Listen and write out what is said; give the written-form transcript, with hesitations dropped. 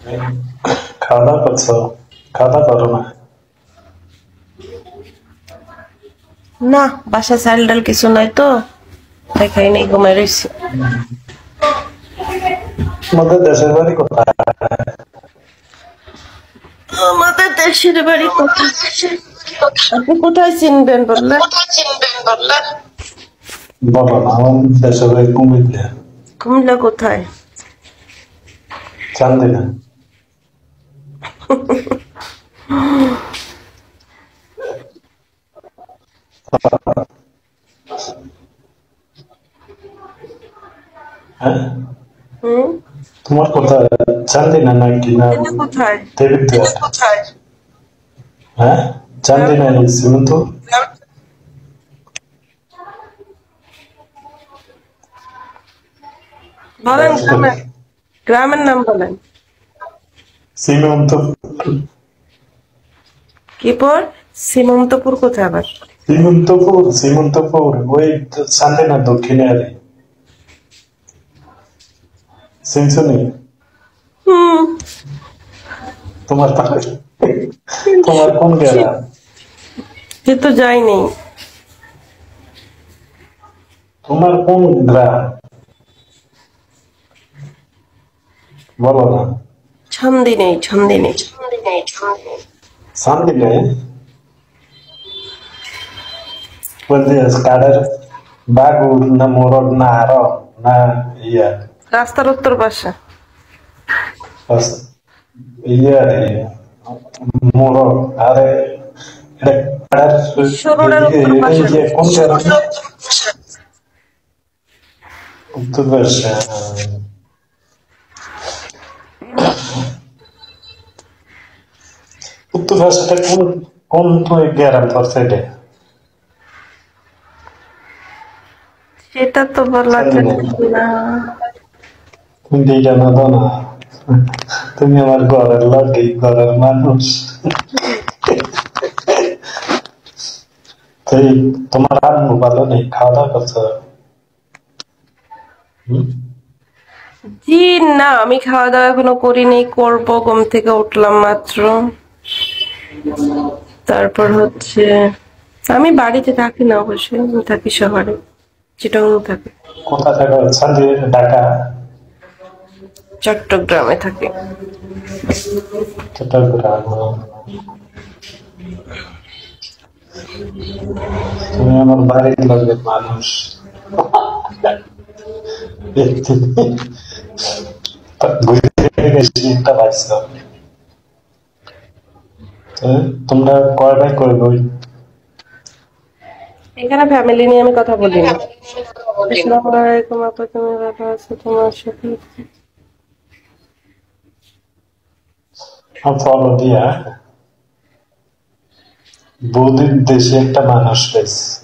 এই, খাওয়া দাওয়া করছো? খাওয়া দাওয়া করো না? না, বাসায় চাল ডাল কিছু নাই তো, তাই খাই নাই, ঘুমাই রয়েছি। তোমাদের দেশের বাড়ি কোথায়? আমাদের দেশের বাড়ি কোথায়? আপনি কোথায় চিনবেন বললেন? বলো না, আমার দেশের বাড়ি কুমিল্লা। কুমিল্লা কোথায়? চান্দিনা। হ্যাঁ, হুম, তোমার কোথায়? চান্দিনা নাকি না কুমিল্লা কোথায়? দেবিদ্বার? হ্যাঁ, গ্রামের চান্দিনা নাম, সীমন্ত। বলেন গ্রামের, গ্রামের নাম বলেন। সীমন্ত। কি পর? সীমন্তপুর কোথায় আবার? সীমন্তপুর ওই চান্দিনা দক্ষিণে আরে। সিনসনি। হুম, তোমার তোমার কোন গ্রাম? সে তো যাইনি। তোমার কোন গ্রাম? বলো না। ছন্দি নেই, ছন্দি নেই। চান্দিনে কোন জিনিস কাঠের? বাগুর না মোরগ না আরো না ইয়া? রাস্তার উত্তর পাশে। আস- ইয়া রে, মোরগ আরে, এটা কাঠের। বিশ্ব রোডের এদিকে উত্তর এটা পাশে। ইয়ে কোন গ্রাম? উত্তরপ্রদেশ। উত্তরপ্রদেশ এটা কোন কোন গ্রাম তোর সাইডে? সেটা তো বলা চান্দিনা। যায় না। তুমি এইটা না দাও না। তুমি আমার ঘরের লোক, ঘরের মানুষ। তুই, তোমার আম্মু ভালো নেই? খাওয়া দাওয়া করছো? হুম? জি না, আমি খাওয়া দাওয়া এখনো করিনি, করব, ঘুম থেকে উঠলাম মাত্র। তারপর হচ্ছে, আমি বাড়িতে থাকি না, অবশ্যই আমি থাকি শহরে, চিটাগাং থাকি। কোথায় থাকো? ঢাকা? চট্টগ্রামে থাকি। চট্টগ্রাম? তুমি আমার বাড়ির লোকের মানুষ। ঘুরে গেছি একটা পাইছো। তো তোমরা কয় ভাই কয় বই? এখানে ফ্যামিলি নিয়ে আমি কথা বলি না। আসসালামু আলাইকুম আপা, তুমি ভালো আছো? তোমার সাথে ফলো দিয়া বৌদির দেশে একটা মানুষ পেয়েছে।